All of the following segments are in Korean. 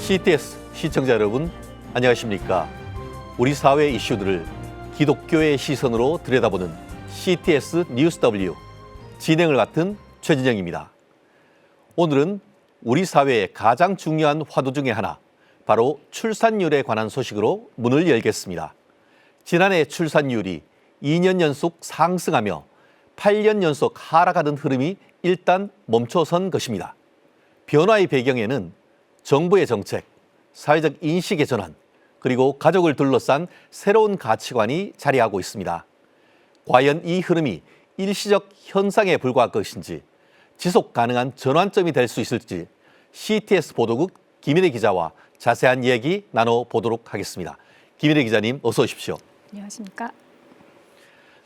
CTS 시청자 여러분, 안녕하십니까? 우리 사회 이슈들을 기독교의 시선으로 들여다보는 CTS 뉴스 W 진행을 맡은 최진영입니다. 오늘은 우리 사회의 가장 중요한 화두 중의 하나, 바로 출산율에 관한 소식으로 문을 열겠습니다. 지난해 출산율이 2년 연속 상승하며 8년 연속 하락하던 흐름이 일단 멈춰선 것입니다. 변화의 배경에는 정부의 정책, 사회적 인식의 전환, 그리고 가족을 둘러싼 새로운 가치관이 자리하고 있습니다. 과연 이 흐름이 일시적 현상에 불과할 것인지, 지속 가능한 전환점이 될 수 있을지 CTS 보도국 김인혜 기자와 자세한 이야기 나눠보도록 하겠습니다. 김인혜 기자님, 어서 오십시오. 안녕하십니까?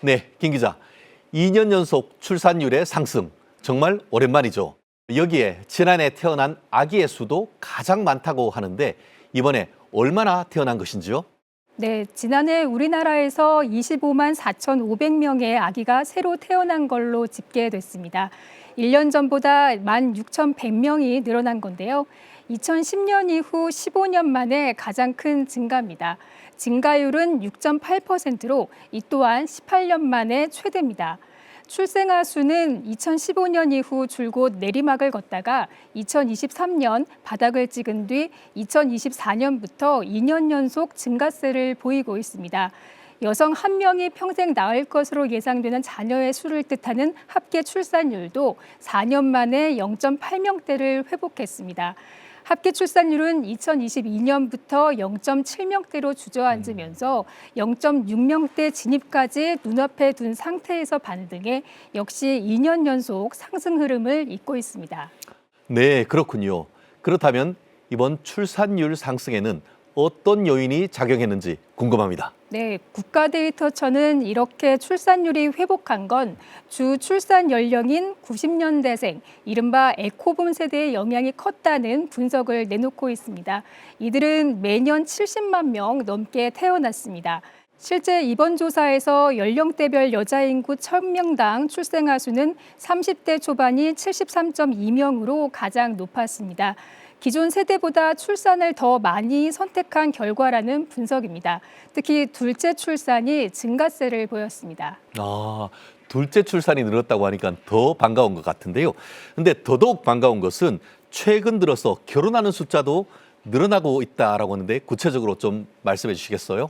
네, 김 기자. 2년 연속 출산율의 상승, 정말 오랜만이죠. 여기에 지난해 태어난 아기의 수도 가장 많다고 하는데 이번에 얼마나 태어난 것인지요? 네, 지난해 우리나라에서 25만 4,500명의 아기가 새로 태어난 걸로 집계됐습니다. 1년 전보다 16,100명이 늘어난 건데요. 2010년 이후 15년 만에 가장 큰 증가입니다. 증가율은 6.8%로 이 또한 18년 만에 최대입니다. 출생아 수는 2015년 이후 줄곧 내리막을 걷다가 2023년 바닥을 찍은 뒤 2024년부터 2년 연속 증가세를 보이고 있습니다. 여성 1명이 평생 낳을 것으로 예상되는 자녀의 수를 뜻하는 합계 출산율도 4년 만에 0.8명대를 회복했습니다. 합계 출산율은 2022년부터 0.7명대로 주저앉으면서 0.6명대 진입까지 눈앞에 둔 상태에서 반등해 역시 2년 연속 상승 흐름을 잇고 있습니다. 네, 그렇군요. 그렇다면 이번 출산율 상승에는 어떤 요인이 작용했는지 궁금합니다. 네, 국가데이터처는 이렇게 출산율이 회복한 건 주 출산 연령인 90년대생, 이른바 에코붐 세대의 영향이 컸다는 분석을 내놓고 있습니다. 이들은 매년 70만 명 넘게 태어났습니다. 실제 이번 조사에서 연령대별 여자 인구 1000명당 출생아 수는 30대 초반이 73.2명으로 가장 높았습니다. 기존 세대보다 출산을 더 많이 선택한 결과라는 분석입니다. 특히 둘째 출산이 증가세를 보였습니다. 둘째 출산이 늘었다고 하니까 더 반가운 것 같은데요. 근데 더더욱 반가운 것은 최근 들어서 결혼하는 숫자도 늘어나고 있다라고 하는데 구체적으로 좀 말씀해 주시겠어요?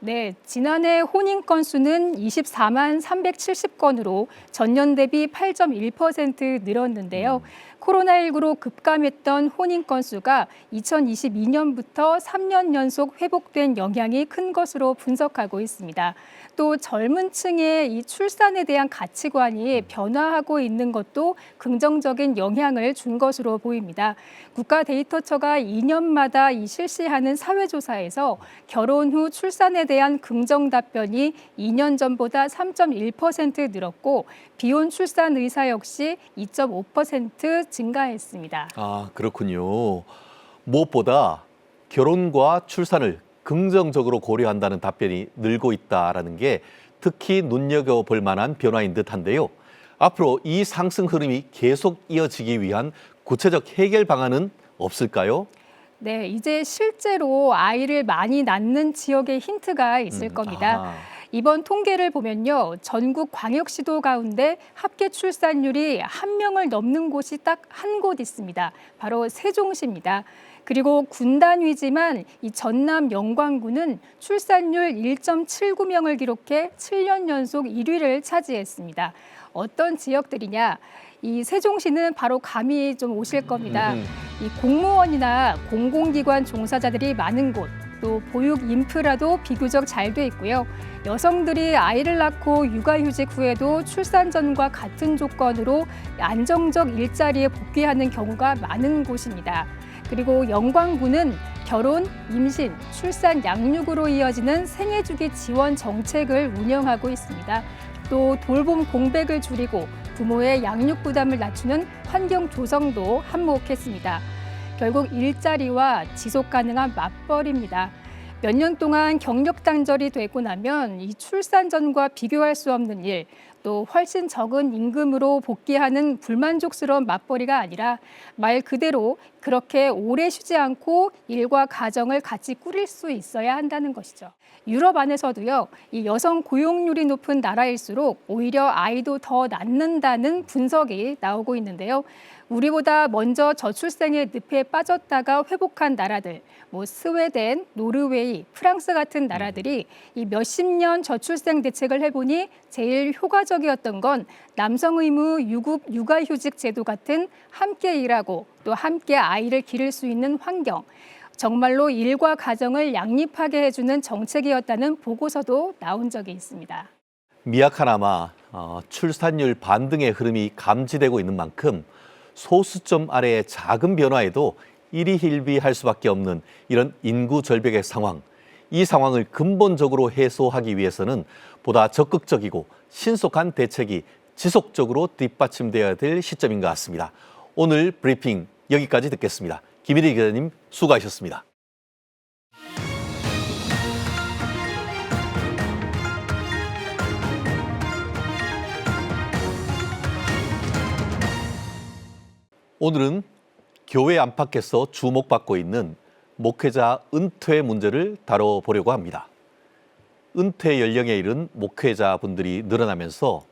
네, 지난해 혼인 건수는 24만 370건으로 전년 대비 8.1% 늘었는데요. 코로나19로 급감했던 혼인 건수가 2022년부터 3년 연속 회복된 영향이 큰 것으로 분석하고 있습니다. 또 젊은 층의 이 출산에 대한 가치관이 변화하고 있는 것도 긍정적인 영향을 준 것으로 보입니다. 국가데이터처가 2년마다 실시하는 사회조사에서 결혼 후 출산에 대한 긍정 답변이 2년 전보다 3.1% 늘었고 비혼 출산 의사 역시 2.5% 증가했습니다. 그렇군요. 무엇보다 결혼과 출산을 긍정적으로 고려한다는 답변이 늘고 있다는 게 특히 눈여겨볼 만한 변화인 듯한데요. 앞으로 이 상승 흐름이 계속 이어지기 위한 구체적 해결 방안은 없을까요? 네, 이제 실제로 아이를 많이 낳는 지역의 힌트가 있을 겁니다. 이번 통계를 보면요, 전국 광역시도 가운데 합계 출산율이 1명을 넘는 곳이 딱 한 곳 있습니다. 바로 세종시입니다. 그리고 군단위지만 이 전남 영광군은 출산율 1.79명을 기록해 7년 연속 1위를 차지했습니다. 어떤 지역들이냐? 이 세종시는 바로 감이 좀 오실 겁니다. 이 공무원이나 공공기관 종사자들이 많은 곳, 또 보육 인프라도 비교적 잘 돼 있고요. 여성들이 아이를 낳고 육아휴직 후에도 출산 전과 같은 조건으로 안정적 일자리에 복귀하는 경우가 많은 곳입니다. 그리고 영광군은 결혼, 임신, 출산, 양육으로 이어지는 생애주기 지원 정책을 운영하고 있습니다. 또 돌봄 공백을 줄이고 부모의 양육 부담을 낮추는 환경 조성도 한몫했습니다. 결국 일자리와 지속 가능한 맞벌이입니다. 몇 년 동안 경력 단절이 되고 나면 이 출산 전과 비교할 수 없는 일, 또 훨씬 적은 임금으로 복귀하는 불만족스러운 맞벌이가 아니라 말 그대로 그렇게 오래 쉬지 않고 일과 가정을 같이 꾸릴 수 있어야 한다는 것이죠. 유럽 안에서도요, 이 여성 고용률이 높은 나라일수록 오히려 아이도 더 낳는다는 분석이 나오고 있는데요. 우리보다 먼저 저출생의 늪에 빠졌다가 회복한 나라들, 스웨덴, 노르웨이, 프랑스 같은 나라들이 이 몇십 년 저출생 대책을 해보니 제일 효과적이었던 건 남성 의무 유급 육아휴직 제도 같은 함께 일하고 또 함께 아이를 기를 수 있는 환경, 정말로 일과 가정을 양립하게 해주는 정책이었다는 보고서도 나온 적이 있습니다. 미약하나마 출산율 반등의 흐름이 감지되고 있는 만큼 소수점 아래의 작은 변화에도 일희일비할 수밖에 없는 이런 인구 절벽의 상황, 이 상황을 근본적으로 해소하기 위해서는 보다 적극적이고 신속한 대책이 지속적으로 뒷받침되어야 될 시점인 것 같습니다. 오늘 브리핑 여기까지 듣겠습니다. 김일희 기자님 수고하셨습니다. 오늘은 교회 안팎에서 주목받고 있는 목회자 은퇴 문제를 다뤄보려고 합니다. 은퇴 연령에 이른 목회자분들이 늘어나면서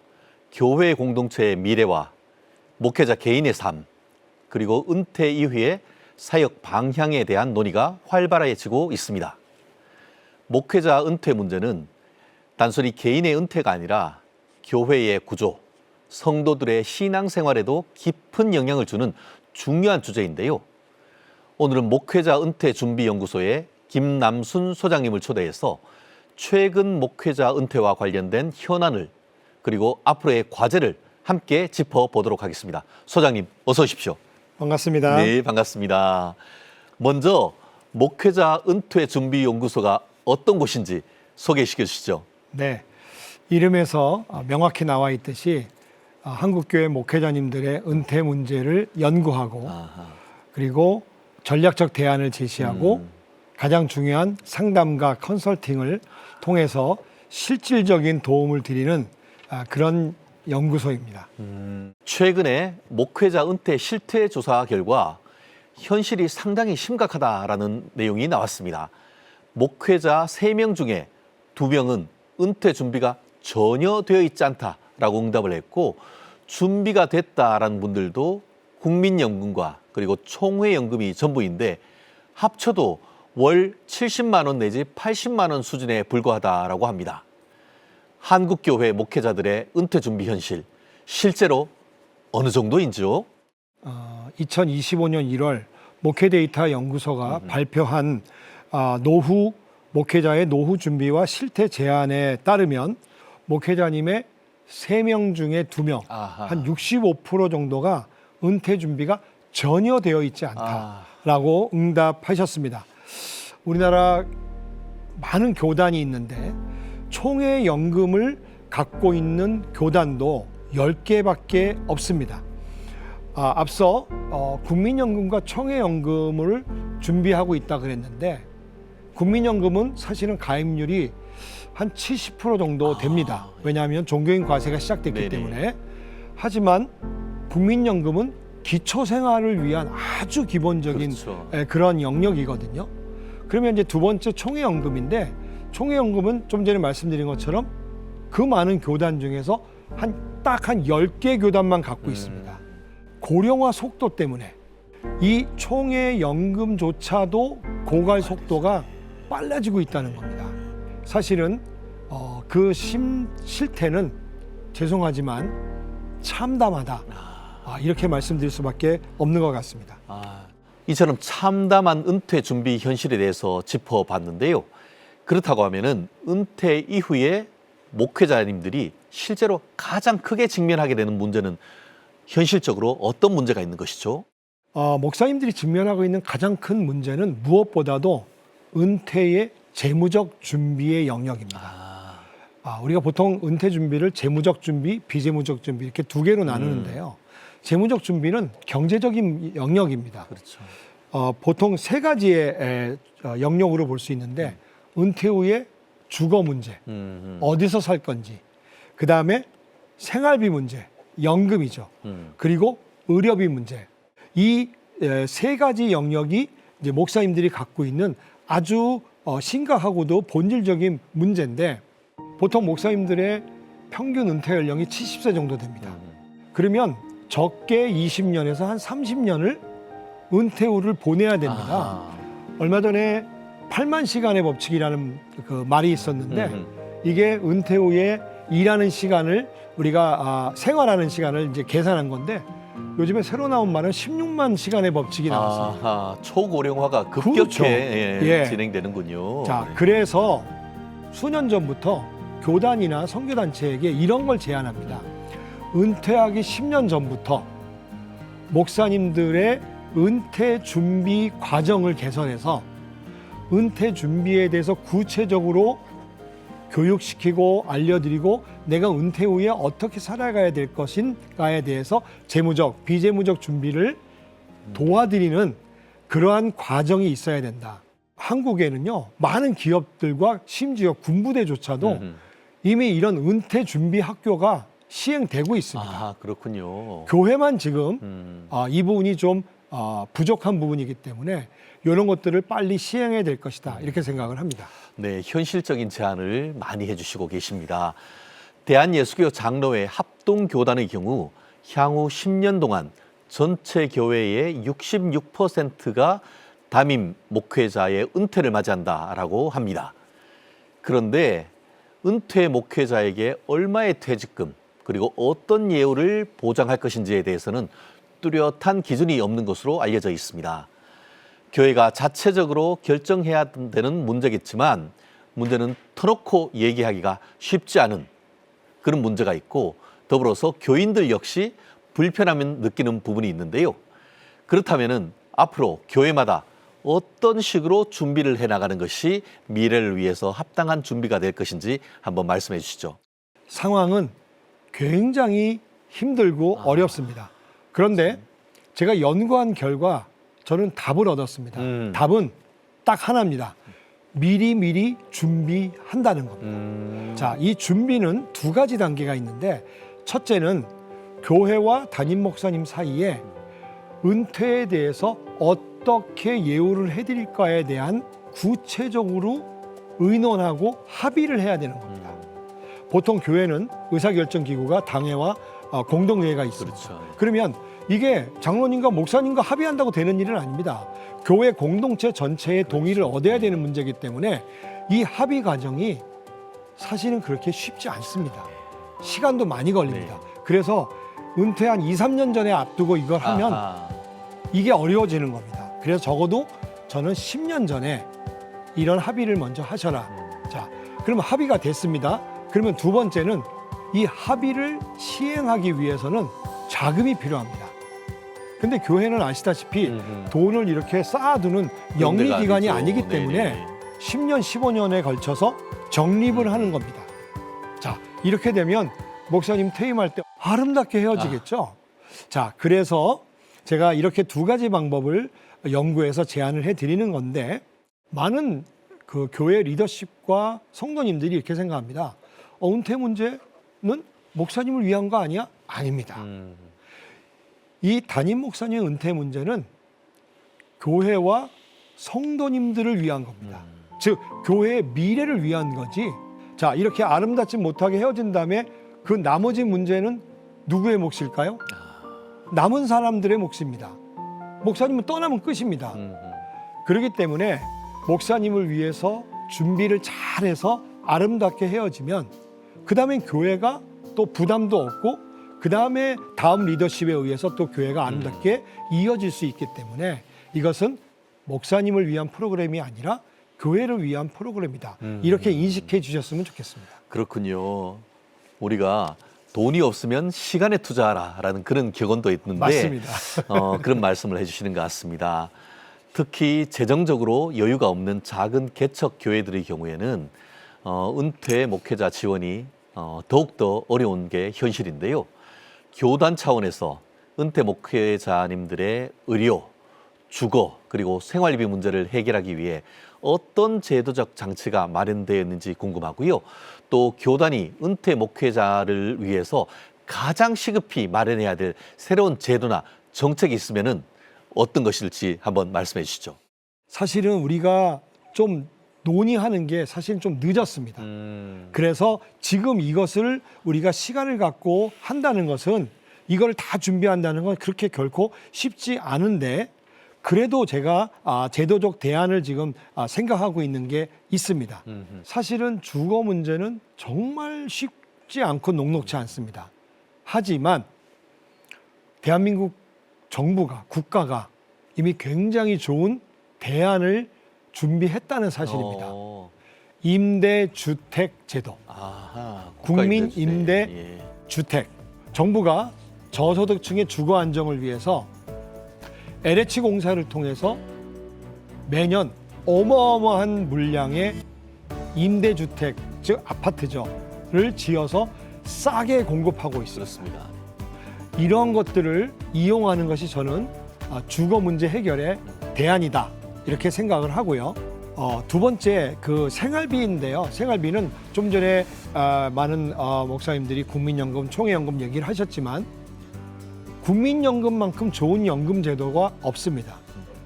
교회 공동체의 미래와 목회자 개인의 삶, 그리고 은퇴 이후의 사역 방향에 대한 논의가 활발해지고 있습니다. 목회자 은퇴 문제는 단순히 개인의 은퇴가 아니라 교회의 구조, 성도들의 신앙생활에도 깊은 영향을 주는 중요한 주제인데요. 오늘은 목회자 은퇴 준비 연구소의 김남순 소장님을 초대해서 최근 목회자 은퇴와 관련된 현안을 그리고 앞으로의 과제를 함께 짚어보도록 하겠습니다. 소장님 어서 오십시오. 반갑습니다. 네, 반갑습니다. 먼저 목회자 은퇴 준비 연구소가 어떤 곳인지 소개시켜 주시죠. 네, 이름에서 명확히 나와 있듯이 한국교회 목회자님들의 은퇴 문제를 연구하고 그리고 전략적 대안을 제시하고 가장 중요한 상담과 컨설팅을 통해서 실질적인 도움을 드리는 그런 연구소입니다. 최근에 목회자 은퇴 실태 조사 결과 현실이 상당히 심각하다라는 내용이 나왔습니다. 목회자 3명 중에 2명은 은퇴 준비가 전혀 되어 있지 않다라고 응답을 했고, 준비가 됐다라는 분들도 국민연금과 그리고 총회연금이 전부인데 합쳐도 월 70만 원 내지 80만 원 수준에 불과하다라고 합니다. 한국교회 목회자들의 은퇴 준비 현실, 실제로 어느 정도인지요? 2025년 1월 목회데이터 연구소가 발표한 목회자의 노후 준비와 실태 제안에 따르면 목회자님의 3명 중에 2명, 한 65% 정도가 은퇴 준비가 전혀 되어 있지 않다라고 응답하셨습니다. 우리나라 많은 교단이 있는데 총회연금을 갖고 있는 교단도 10개밖에 없습니다. 앞서 국민연금과 총회연금을 준비하고 있다 그랬는데 국민연금은 사실은 가입률이 한 70% 정도 됩니다. 왜냐하면 종교인 과세가 시작됐기 때문에. 하지만 국민연금은 기초생활을 위한 아주 기본적인 그런 영역이거든요. 그러면 이제 두 번째 총회연금인데, 총회연금은 좀 전에 말씀드린 것처럼 그 많은 교단 중에서 딱 한 10개 교단만 갖고 있습니다. 고령화 속도 때문에 이 총회연금조차도 고갈 속도가 빨라지고 있다는 겁니다. 사실은 그 실태는 죄송하지만 참담하다, 이렇게 말씀드릴 수밖에 없는 것 같습니다. 이처럼 참담한 은퇴 준비 현실에 대해서 짚어봤는데요. 그렇다고 하면은 은퇴 이후에 목회자님들이 실제로 가장 크게 직면하게 되는 문제는 현실적으로 어떤 문제가 있는 것이죠? 목사님들이 직면하고 있는 가장 큰 문제는 무엇보다도 은퇴의 재무적 준비의 영역입니다. 우리가 보통 은퇴 준비를 재무적 준비, 비재무적 준비 이렇게 두 개로 나누는데요. 재무적 준비는 경제적인 영역입니다. 그렇죠. 보통 3가지의 영역으로 볼 수 있는데 은퇴 후에 주거 문제, 어디서 살 건지, 그 다음에 생활비 문제, 연금이죠. 그리고 의료비 문제. 이 세 가지 영역이 이제 목사님들이 갖고 있는 아주 심각하고도 본질적인 문제인데 보통 목사님들의 평균 은퇴 연령이 70세 정도 됩니다. 그러면 적게 20년에서 한 30년을 은퇴 후를 보내야 됩니다. 얼마 전에 8만 시간의 법칙이라는 그 말이 있었는데 이게 은퇴 후에 일하는 시간을 우리가 생활하는 시간을 이제 계산한 건데 요즘에 새로 나온 말은 16만 시간의 법칙이 나왔습니다. 아하, 초고령화가 급격히 그렇죠. 예. 진행되는군요. 자, 네. 그래서 수년 전부터 교단이나 선교단체에게 이런 걸 제안합니다. 은퇴하기 10년 전부터 목사님들의 은퇴 준비 과정을 개선해서 은퇴 준비에 대해서 구체적으로 교육시키고 알려드리고 내가 은퇴 후에 어떻게 살아가야 될 것인가에 대해서 재무적, 비재무적 준비를 도와드리는 그러한 과정이 있어야 된다. 한국에는요, 많은 기업들과 심지어 군부대조차도 이미 이런 은퇴 준비 학교가 시행되고 있습니다. 아, 그렇군요. 교회만 지금 이 부분이 좀 부족한 부분이기 때문에 이런 것들을 빨리 시행해야 될 것이다. 이렇게 생각을 합니다. 네, 현실적인 제안을 많이 해주시고 계십니다. 대한예수교 장로회 합동교단의 경우 향후 10년 동안 전체 교회의 66%가 담임 목회자의 은퇴를 맞이한다라고 합니다. 그런데 은퇴 목회자에게 얼마의 퇴직금 그리고 어떤 예우를 보장할 것인지에 대해서는 뚜렷한 기준이 없는 것으로 알려져 있습니다. 교회가 자체적으로 결정해야 되는 문제겠지만 문제는 터놓고 얘기하기가 쉽지 않은 그런 문제가 있고 더불어서 교인들 역시 불편함을 느끼는 부분이 있는데요. 그렇다면 앞으로 교회마다 어떤 식으로 준비를 해나가는 것이 미래를 위해서 합당한 준비가 될 것인지 한번 말씀해 주시죠. 상황은 굉장히 힘들고 어렵습니다. 그런데 제가 연구한 결과 저는 답을 얻었습니다. 답은 딱 하나입니다. 미리미리 준비한다는 겁니다. 자, 이 준비는 두 가지 단계가 있는데 첫째는 교회와 담임 목사님 사이에 은퇴에 대해서 어떻게 예우를 해드릴까에 대한 구체적으로 의논하고 합의를 해야 되는 겁니다. 보통 교회는 의사결정기구가 당회와 공동회의가 있습니다. 그렇죠. 그러면 이게 장로님과 목사님과 합의한다고 되는 일은 아닙니다. 교회 공동체 전체의 동의를 얻어야 되는 문제이기 때문에 이 합의 과정이 사실은 그렇게 쉽지 않습니다. 시간도 많이 걸립니다. 네. 그래서 은퇴 한 2, 3년 전에 앞두고 이걸 하면 이게 어려워지는 겁니다. 그래서 적어도 저는 10년 전에 이런 합의를 먼저 하셔라. 자, 그러면 합의가 됐습니다. 그러면 두 번째는 이 합의를 시행하기 위해서는 자금이 필요합니다. 근데 교회는 아시다시피 돈을 이렇게 쌓아두는 영리기관이 아니기 때문에 네네. 10년, 15년에 걸쳐서 적립을 하는 겁니다. 자, 이렇게 되면 목사님 퇴임할 때 아름답게 헤어지겠죠? 자, 그래서 제가 이렇게 두 가지 방법을 연구해서 제안을 해드리는 건데 많은 그 교회 리더십과 성도님들이 이렇게 생각합니다. 은퇴 문제는 목사님을 위한 거 아니야? 아닙니다. 이 담임 목사님의 은퇴 문제는 교회와 성도님들을 위한 겁니다. 즉 교회의 미래를 위한 거지. 자, 이렇게 아름답지 못하게 헤어진 다음에 그 나머지 문제는 누구의 몫일까요? 남은 사람들의 몫입니다. 목사님은 떠나면 끝입니다. 그렇기 때문에 목사님을 위해서 준비를 잘해서 아름답게 헤어지면 그 다음에 교회가 또 부담도 없고 그 다음에 다음 리더십에 의해서 또 교회가 아름답게 이어질 수 있기 때문에 이것은 목사님을 위한 프로그램이 아니라 교회를 위한 프로그램이다. 이렇게 인식해 주셨으면 좋겠습니다. 그렇군요. 우리가 돈이 없으면 시간에 투자하라라는 그런 격언도 있는데 맞습니다. 그런 말씀을 해주시는 것 같습니다. 특히 재정적으로 여유가 없는 작은 개척 교회들의 경우에는 은퇴 목회자 지원이 더욱더 어려운 게 현실인데요. 교단 차원에서 은퇴 목회자님들의 의료, 주거 그리고 생활비 문제를 해결하기 위해 어떤 제도적 장치가 마련되어 있는지 궁금하고요. 또 교단이 은퇴 목회자를 위해서 가장 시급히 마련해야 될 새로운 제도나 정책이 있으면은 어떤 것일지 한번 말씀해 주시죠. 사실은 우리가 좀 논의하는 게 사실 좀 늦었습니다. 그래서 지금 이것을 우리가 시간을 갖고 한다는 것은 이걸 다 준비한다는 건 그렇게 결코 쉽지 않은데 그래도 제가 제도적 대안을 지금 생각하고 있는 게 있습니다. 사실은 주거 문제는 정말 쉽지 않고 녹록지 않습니다. 하지만 대한민국 정부가 국가가 이미 굉장히 좋은 대안을 준비했다는 사실입니다. 임대주택 제도, 아하, 국민 국가임대주택. 임대 예. 주택. 정부가 저소득층의 주거 안정을 위해서 LH 공사를 통해서 매년 어마어마한 물량의 임대주택, 즉 아파트를 지어서 싸게 공급하고 있습니다. 그렇습니다. 이런 것들을 이용하는 것이 저는 주거 문제 해결의 대안이다 이렇게 생각을 하고요. 두 번째 그 생활비인데요. 생활비는 좀 전에 많은 목사님들이 국민연금, 총회연금 얘기를 하셨지만 국민연금만큼 좋은 연금 제도가 없습니다.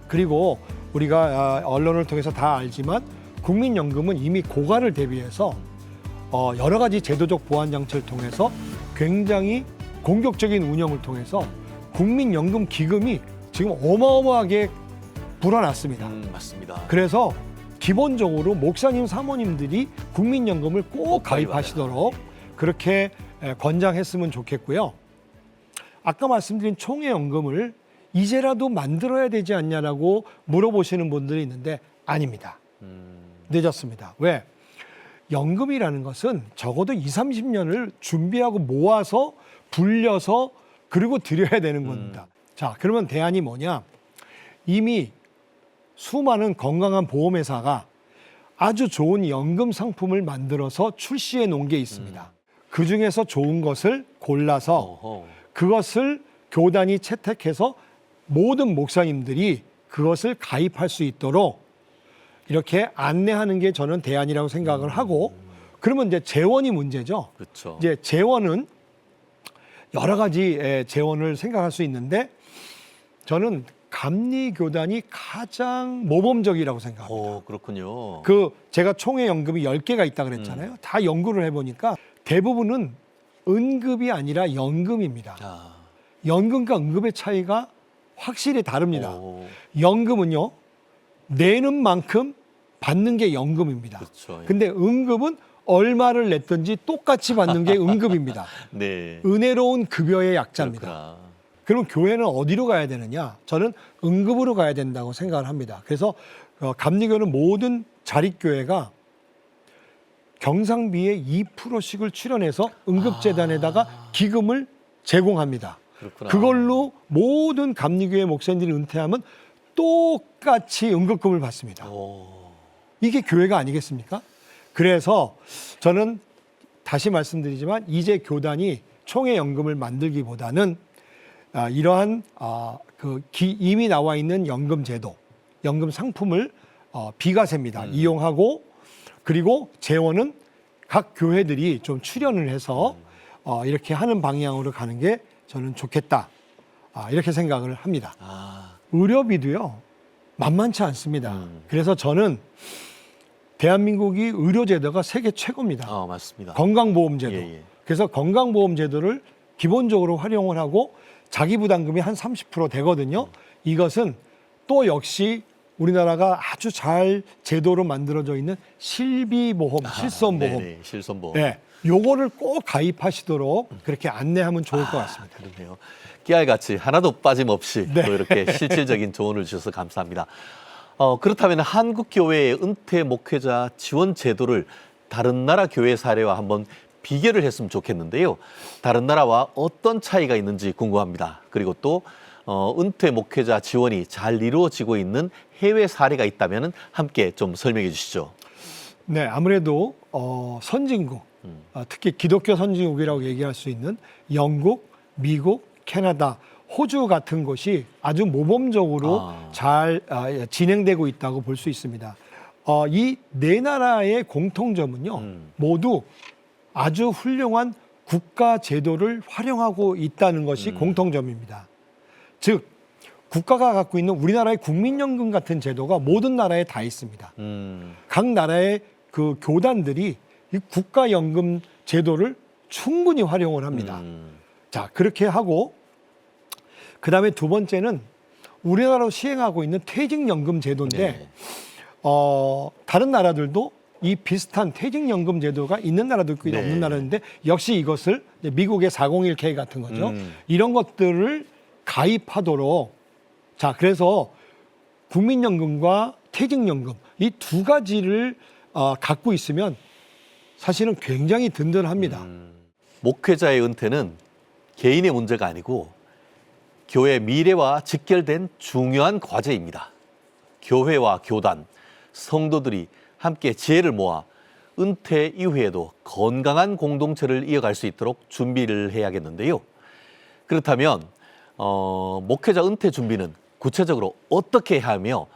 그리고 우리가 언론을 통해서 다 알지만 국민연금은 이미 고갈을 대비해서 여러 가지 제도적 보완 장치를 통해서 굉장히 공격적인 운영을 통해서 국민연금 기금이 지금 어마어마하게 불어났습니다. 맞습니다. 그래서 기본적으로 목사님, 사모님들이 국민연금을 꼭 가입하시도록 그렇게 권장했으면 좋겠고요. 아까 말씀드린 총회연금을 이제라도 만들어야 되지 않냐라고 물어보시는 분들이 있는데 아닙니다. 늦었습니다. 왜? 연금이라는 것은 적어도 20, 30년을 준비하고 모아서 불려서 그리고 드려야 되는 겁니다. 자, 그러면 대안이 뭐냐? 이미 수많은 건강한 보험회사가 아주 좋은 연금 상품을 만들어서 출시해 놓은 게 있습니다. 그 중에서 좋은 것을 골라서 어허. 그것을 교단이 채택해서 모든 목사님들이 그것을 가입할 수 있도록 이렇게 안내하는 게 저는 대안이라고 생각을 하고 그러면 이제 재원이 문제죠. 그렇죠. 이제 재원은 여러 가지 재원을 생각할 수 있는데 저는 감리교단이 가장 모범적이라고 생각합니다. 그렇군요. 제가 총회 연금이 10개가 있다 그랬잖아요. 다 연구를 해보니까 대부분은 은급이 아니라 연금입니다. 아, 연금과 은급의 차이가 확실히 다릅니다. 오, 연금은요, 내는 만큼 받는 게 연금입니다. 그렇죠. 근데 은급은 얼마를 냈든지 똑같이 받는 게 은급입니다. 네. 은혜로운 급여의 약자입니다. 그렇구나. 그럼 교회는 어디로 가야 되느냐? 저는 응급으로 가야 된다고 생각을 합니다. 그래서 감리교는 모든 자립교회가 경상비의 2%씩을 출연해서 응급재단에다가 기금을 제공합니다. 그렇구나. 그걸로 모든 감리교회 목사님들이 은퇴하면 똑같이 응급금을 받습니다. 오, 이게 교회가 아니겠습니까? 그래서 저는 다시 말씀드리지만 이제 교단이 총회연금을 만들기보다는 이러한 이미 나와 있는 연금 제도, 연금 상품을 비과세입니다. 이용하고 그리고 재원은 각 교회들이 좀 출연을 해서 이렇게 하는 방향으로 가는 게 저는 좋겠다. 이렇게 생각을 합니다. 아, 의료비도요, 만만치 않습니다. 그래서 저는 대한민국이 의료제도가 세계 최고입니다. 맞습니다. 건강보험제도. 예, 예. 그래서 건강보험제도를 기본적으로 활용을 하고 자기 부담금이 한 30% 되거든요. 이것은 또 역시 우리나라가 아주 잘 제도로 만들어져 있는 실비보험, 실손보험. 네네, 실손보험. 네, 요거를 꼭 가입하시도록 그렇게 안내하면 좋을 것 같습니다. 그러네요. 깨알같이 하나도 빠짐없이 네. 또 이렇게 실질적인 조언을 주셔서 감사합니다. 그렇다면 한국교회의 은퇴 목회자 지원 제도를 다른 나라 교회 사례와 한번 비교를 했으면 좋겠는데요. 다른 나라와 어떤 차이가 있는지 궁금합니다. 그리고 또 은퇴 목회자 지원이 잘 이루어지고 있는 해외 사례가 있다면 함께 좀 설명해 주시죠. 네, 아무래도 선진국, 특히 기독교 선진국이라고 얘기할 수 있는 영국, 미국, 캐나다, 호주 같은 곳이 아주 모범적으로 잘 진행되고 있다고 볼 수 있습니다. 이 네 나라의 공통점은요, 모두 아주 훌륭한 국가 제도를 활용하고 있다는 것이 공통점입니다. 즉 국가가 갖고 있는 우리나라의 국민연금 같은 제도가 모든 나라에 다 있습니다. 각 나라의 그 교단들이 이 국가연금 제도를 충분히 활용을 합니다. 자, 그렇게 하고 그다음에 두 번째는 우리나라로 시행하고 있는 퇴직연금 제도인데 네. 다른 나라들도 이 비슷한 퇴직연금 제도가 있는 나라도 있고 네. 없는 나라인데 역시 이것을 이제 미국의 401k 같은 거죠. 이런 것들을 가입하도록 자, 그래서 국민연금과 퇴직연금 이 두 가지를 갖고 있으면 사실은 굉장히 든든합니다. 목회자의 은퇴는 개인의 문제가 아니고 교회 미래와 직결된 중요한 과제입니다. 교회와 교단, 성도들이 함께 지혜를 모아 은퇴 이후에도 건강한 공동체를 이어갈 수 있도록 준비를 해야겠는데요. 그렇다면 목회자 은퇴 준비는 구체적으로 어떻게 해야 하며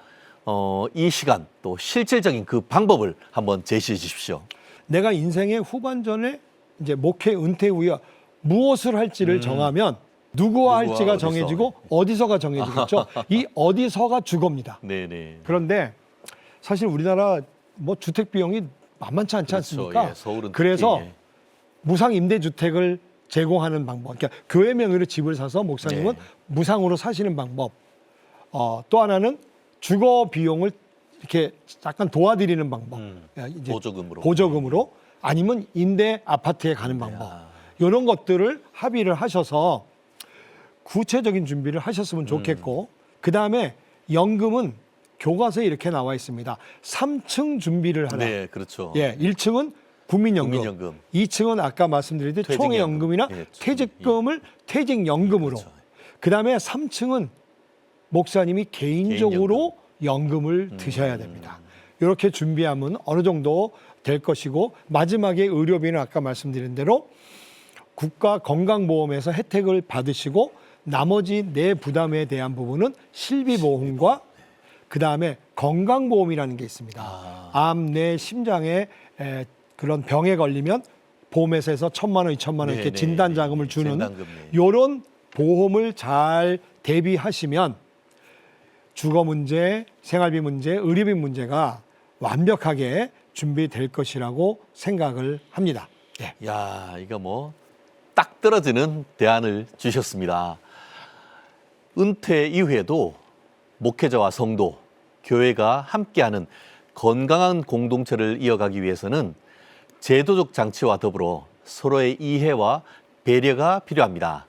이 시간 또 실질적인 그 방법을 한번 제시해 주십시오. 내가 인생의 후반전에 이제 목회 은퇴 후에 무엇을 할지를 정하면 누구와 할지가 어디서. 정해지고 어디서가 정해지겠죠. 이 어디서가 주거입니다. 네네. 그런데 사실 우리나라 뭐 주택 비용이 만만치 않지 않습니까? 그렇죠. 예, 서울은 그래서 특히, 예. 무상 임대주택을 제공하는 방법. 그러니까 교회 명의로 집을 사서 목사님은 네. 무상으로 사시는 방법. 또 하나는 주거 비용을 이렇게 약간 도와드리는 방법. 이제 보조금으로 아니면 임대 아파트에 가는 방법. 이런 것들을 합의를 하셔서 구체적인 준비를 하셨으면 좋겠고 그다음에 연금은 교과서에 이렇게 나와 있습니다. 3층 준비를 하라. 네, 그렇죠. 예, 1층은 국민연금, 국민연금. 2층은 아까 말씀드렸듯이 퇴직연금. 총회연금이나 예, 퇴직금을 퇴직연금으로. 그렇죠. 그다음에 3층은 목사님이 개인적으로 연금을 드셔야 됩니다. 이렇게 준비하면 어느 정도 될 것이고 마지막에 의료비는 아까 말씀드린 대로 국가 건강보험에서 혜택을 받으시고 나머지 내 부담에 대한 부분은 실비보험과 그다음에 건강보험이라는 게 있습니다. 암, 뇌, 심장에 그런 병에 걸리면 보험회사에서 1,000만 원, 2,000만 원 이렇게 네네. 진단자금을 주는 진단금, 네. 이런 보험을 잘 대비하시면 주거 문제, 생활비 문제, 의료비 문제가 완벽하게 준비될 것이라고 생각을 합니다. 예. 야, 이거 뭐 딱 떨어지는 대안을 주셨습니다. 은퇴 이후에도 목회자와 성도, 교회가 함께하는 건강한 공동체를 이어가기 위해서는 제도적 장치와 더불어 서로의 이해와 배려가 필요합니다.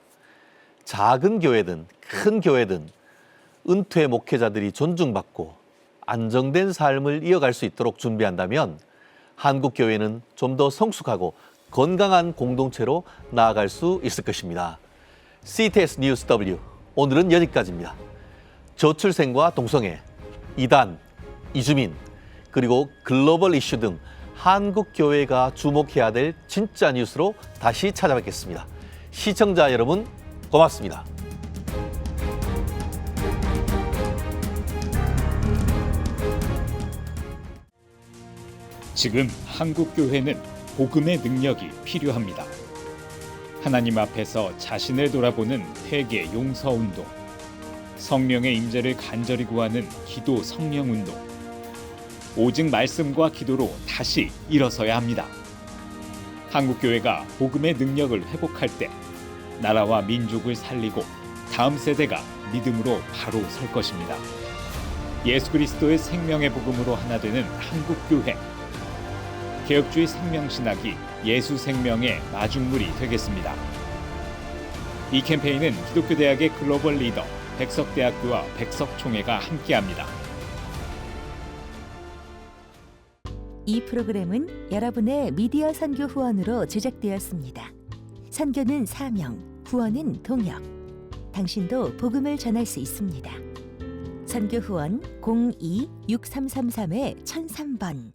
작은 교회든 큰 교회든 은퇴 목회자들이 존중받고 안정된 삶을 이어갈 수 있도록 준비한다면 한국 교회는 좀 더 성숙하고 건강한 공동체로 나아갈 수 있을 것입니다. CTS 뉴스 W 오늘은 여기까지입니다. 저출생과 동성애, 이단, 이주민, 그리고 글로벌 이슈 등 한국 교회가 주목해야 될 진짜 뉴스로 다시 찾아뵙겠습니다. 시청자 여러분 고맙습니다. 지금 한국 교회는 복음의 능력이 필요합니다. 하나님 앞에서 자신을 돌아보는 회개 용서 운동, 성령의 임재를 간절히 구하는 기도 성령 운동, 오직 말씀과 기도로 다시 일어서야 합니다. 한국 교회가 복음의 능력을 회복할 때 나라와 민족을 살리고 다음 세대가 믿음으로 바로 설 것입니다. 예수 그리스도의 생명의 복음으로 하나 되는 한국 교회. 개혁주의 생명신학이 예수 생명의 마중물이 되겠습니다. 이 캠페인은 기독교대학의 글로벌 리더 백석대학교와 백석총회가 함께합니다. 이 프로그램은 여러분의 미디어 선교 후원으로 제작되었습니다. 선교는 사명, 후원은 동역. 당신도 복음을 전할 수 있습니다. 선교 후원 02-6333-1003번